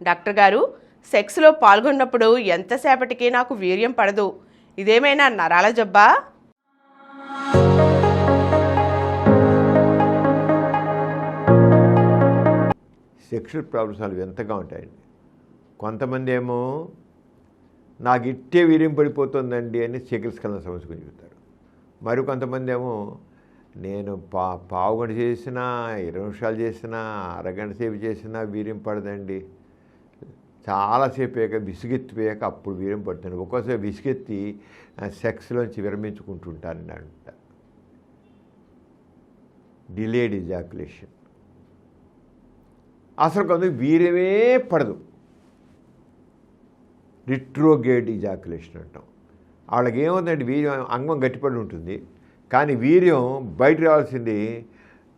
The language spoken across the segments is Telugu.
డాక్టర్ గారు, సెక్స్లో పాల్గొన్నప్పుడు ఎంతసేపటికి నాకు వీర్యం పడదు. ఇదేమైనా నరాల జబ్బా? సెక్షువల్ ప్రాబ్లమ్స్ అవి ఎంతగా ఉంటాయండి. కొంతమంది ఏమో నాకు ఇట్టే వీర్యం పడిపోతుందండి అని శీఘ్రస్ఖలన సమస్య గురించి చెబుతారు. మరి కొంతమంది ఏమో నేను పావు గంట చేసినా 20 నిమిషాలు చేసినా అరగంట సేపు చేసినా వీర్యం పడదండి, చాలాసేపు అయ్యాక విసుగెత్తిపోయాక అప్పుడు వీర్యం పడుతుంది. ఒక్కోసారి విసుగెత్తి సెక్స్లోంచి విరమించుకుంటుంటారని అంట. Delayed ejaculation. అసలు కొంత వీర్యమే పడదు, రిట్రోగేడ్ ఇజాకులేషన్ అంటాం. వాళ్ళకి ఏముందంటే వీర్యం అంగం గట్టిపడి ఉంటుంది, కానీ వీర్యం బయట రావాల్సింది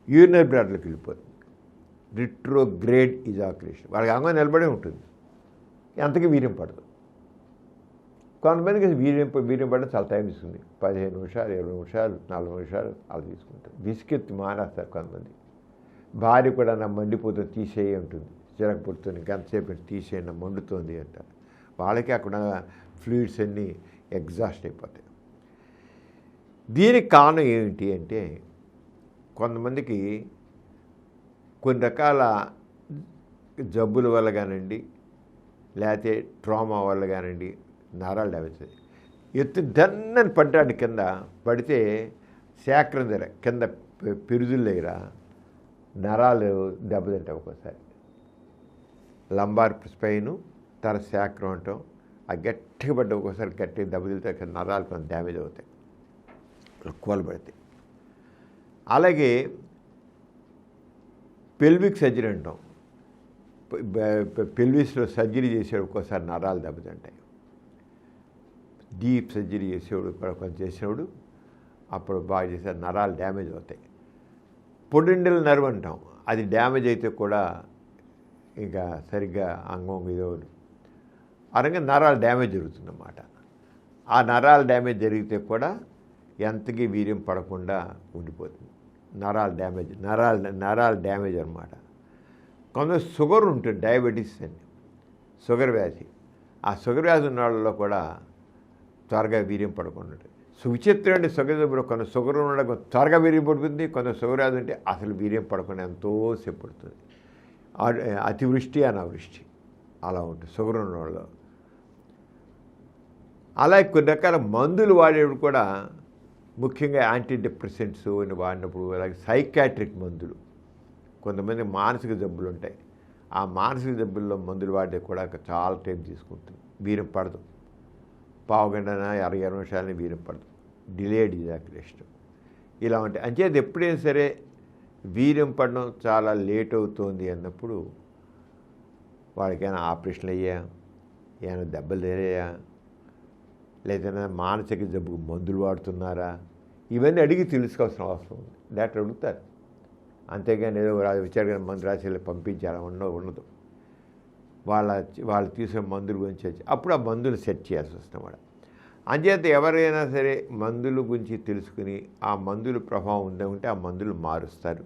యూరినరీ బ్లాడర్లోకి వెళ్ళిపోతుంది. Retrograde ejaculation. వాళ్ళకి అంగం నిలబడే ఉంటుంది, ఎంతకీ వీర్యం పడదు. కొంతమందికి వీర్యం పడడం చాలా టైం తీసుకుంది. 15 నిమిషాలు, 20 నిమిషాలు, 40 నిమిషాలు అలా తీసుకుంటారు. విసుకెత్తి మానేస్తారు కొంతమంది. భార్య కూడా నా మండిపోతుంది తీసేయి ఉంటుంది, చిరకు పుడుతుంది, గంటసేపు తీసేయండి మండుతుంది అంటారు. వాళ్ళకి అక్కడ ఫ్లూయిడ్స్ అన్నీ ఎగ్జాస్ట్ అయిపోతాయి. దీనికి కారణం ఏమిటి అంటే, కొంతమందికి కొన్ని రకాల జబ్బుల వల్ల కానివ్వండి, లేకపోతే ట్రామా వల్ల కానివ్వండి నరాలు డ్యామేజ్ అవుతాయి. ఎత్తు దన్నని పడ్డాడు, కింద పడితే శాక్రం దగ్గర కింద పిరుజుల దగ్గర నరాలు దెబ్బతింటాయి. ఒక్కోసారి లంబార్ స్పైను తర శాక్రం అంటాం. ఆ గట్టిగా పడ్డ ఒక్కోసారి గట్టిగా దెబ్బతింటే నరాలు కొంచెం డ్యామేజ్ అవుతాయి, కూలబడతాయి. అలాగే పెల్విక్ సర్జరీ అంటాం. పెల్విస్లో సర్జరీ చేసేవాడు ఒక్కోసారి నరాలు దెబ్బతింటాయి. డీప్ సర్జరీ చేసేవాడు కూడా కొంచెం చేసేవాడు అప్పుడు బాగా చేసే నరాలు డ్యామేజ్ అవుతాయి. పొడిండల్ నర్వ్ అంటాం. అది డ్యామేజ్ అయితే కూడా ఇంకా సరిగ్గా అంగం ఇదవదు, అనగా నరాలు డ్యామేజ్ జరుగుతుందన్నమాట. ఆ నరాలు డ్యామేజ్ జరిగితే కూడా ఎంతకీ వీర్యం పడకుండా ఉండిపోతుంది. నరాలు డ్యామేజ్ అనమాట. కొంత షుగర్ ఉంటుంది, డయాబెటీస్ అని, షుగర్ వ్యాధి. ఆ షుగర్ వ్యాధి ఉన్న వాళ్ళలో కూడా త్వరగా వీర్యం పడకుండా ఉంటుంది. విచిత్రం అంటే షుగర్ జబ్బులో కొంత షుగర్ ఉండడం త్వరగా వీర్యం పడుతుంది, కొంత షుగర్ వ్యాధి ఉంటే అసలు వీర్యం పడకుండా ఎంతోసేపు పడుతుంది. అతివృష్టి అనావృష్టి అలా ఉంటుంది షుగర్ ఉన్న వాళ్ళు. అలాగే కొన్ని రకాల మందులు వాడేప్పుడు కూడా, ముఖ్యంగా యాంటీ డిప్రెసెంట్స్ అని వాడినప్పుడు, అలాగే సైకాట్రిక్ మందులు, కొంతమంది మానసిక జబ్బులు ఉంటాయి. ఆ మానసిక జబ్బుల్లో మందులు వాడితే కూడా చాలా టైం తీసుకుంటుంది, వీర్యం పడదు. పావు గంటన 20 నిమిషాలని వీర్యం పడదు. డిలేడ్ ఇజాకులేషన్ ఇలా ఉంటాయి. అంచేది ఎప్పుడైనా సరే వీర్యం పడడం చాలా లేట్ అవుతుంది అన్నప్పుడు వాడికైనా ఆపరేషన్లు అయ్యా, ఏమైనా దెబ్బలు తేలయ్యా, లేదైనా మానసిక జబ్బుకు మందులు వాడుతున్నారా, ఇవన్నీ అడిగి తెలుసుకోవాల్సిన అవసరం ఉంది. డాక్టర్ అడుగుతారు, అంతేగాని ఏదో విచారణ మందు రాసి పంపించాలా ఉండదు. వాళ్ళు తీసుకునే మందుల గురించి అప్పుడు ఆ మందులు సెట్ చేయాల్సి వస్తుంది కూడా. అంచేత ఎవరైనా సరే మందుల గురించి తెలుసుకుని ఆ మందుల ప్రభావం ఉంటే ఆ మందులు మారుస్తారు.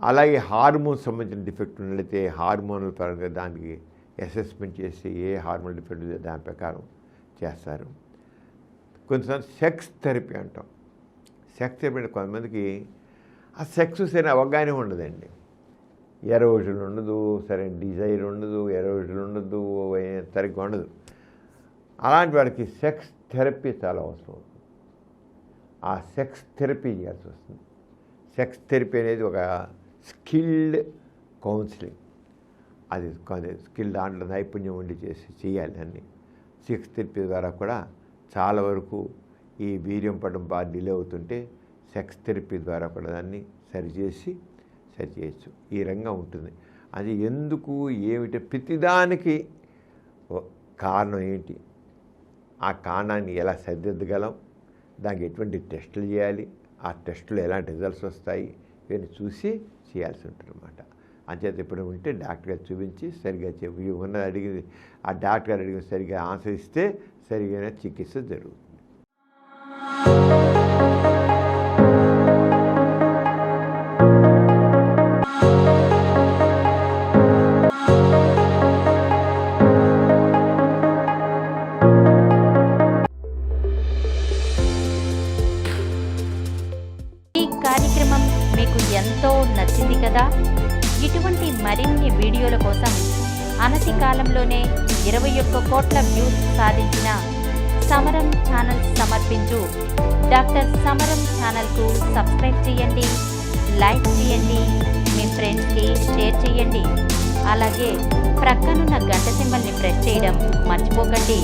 అలాగే హార్మోన్ సంబంధించిన డిఫెక్ట్ ఉన్నట్లయితే హార్మోనల్ పరంగా దానికి అసెస్మెంట్ చేసి ఏ హార్మోన్ డిఫెక్ట్ ఉందో దాని ప్రకారం చేస్తారు. కొంతసార్లు సెక్స్ థెరపీ అంటాం. సెక్స్ థెరపీ అంటే కొంతమందికి ఆ సెక్స్ సరైన అవగాహన ఉండదండి. ఎరోజన్ ఉండదు, సరైన డిజైర్ ఉండదు, ఎరోజన్ ఉండదు, సరిగ్గా ఉండదు. అలాంటి వాడికి సెక్స్ థెరపీ చాలా అవసరం అవుతుంది. ఆ సెక్స్ థెరపీ చేయాల్సి వస్తుంది. సెక్స్ థెరపీ అనేది ఒక స్కిల్డ్ కౌన్సిలింగ్. అది స్కిల్ దాంట్లో నైపుణ్యం ఉండి చేయాలి. అన్నీ సెక్స్ థెరపీ ద్వారా కూడా చాలా వరకు ఈ వీర్యం పడడం బాగా డిలే అవుతుంటే సెక్స్ థెరపీ ద్వారా కూడా దాన్ని సరిచేయచ్చు. ఈ రంగం ఉంటుంది. అది ఎందుకు ఏమిటి ప్రతిదానికి కారణం ఏంటి, ఆ కారణాన్ని ఎలా సరిదిద్దగలం, దానికి ఎటువంటి టెస్టులు చేయాలి, ఆ టెస్టులు ఎలాంటి రిజల్ట్స్ వస్తాయి, ఇవన్నీ చూసి చేయాల్సి ఉంటుంది అన్నమాట. అంచేత ఎప్పుడు ఉంటే డాక్టర్ గారు చూపించి సరిగ్గా ఉన్నది అడిగింది ఆ డాక్టర్ గారు అడిగిన సరిగ్గా ఆన్సర్ ఇస్తే సరిగ్గా చికిత్స జరుగుతుంది. కార్యక్రమం మీకు ఎంతో నచ్చింది కదా. ఇటువంటి మరిన్ని వీడియోల కోసం అనతి కాలంలోనే 21 కోట్ల వ్యూస్ సాధించిన సమరం ఛానల్ సమర్పించు డాక్టర్ సమరం ఛానల్కు సబ్స్క్రైబ్ చేయండి, లైక్ చేయండి, మీ ఫ్రెండ్స్కి షేర్ చేయండి. అలాగే ప్రక్కనున్న గంట సింబల్ని ప్రెస్ చేయడం మర్చిపోకండి.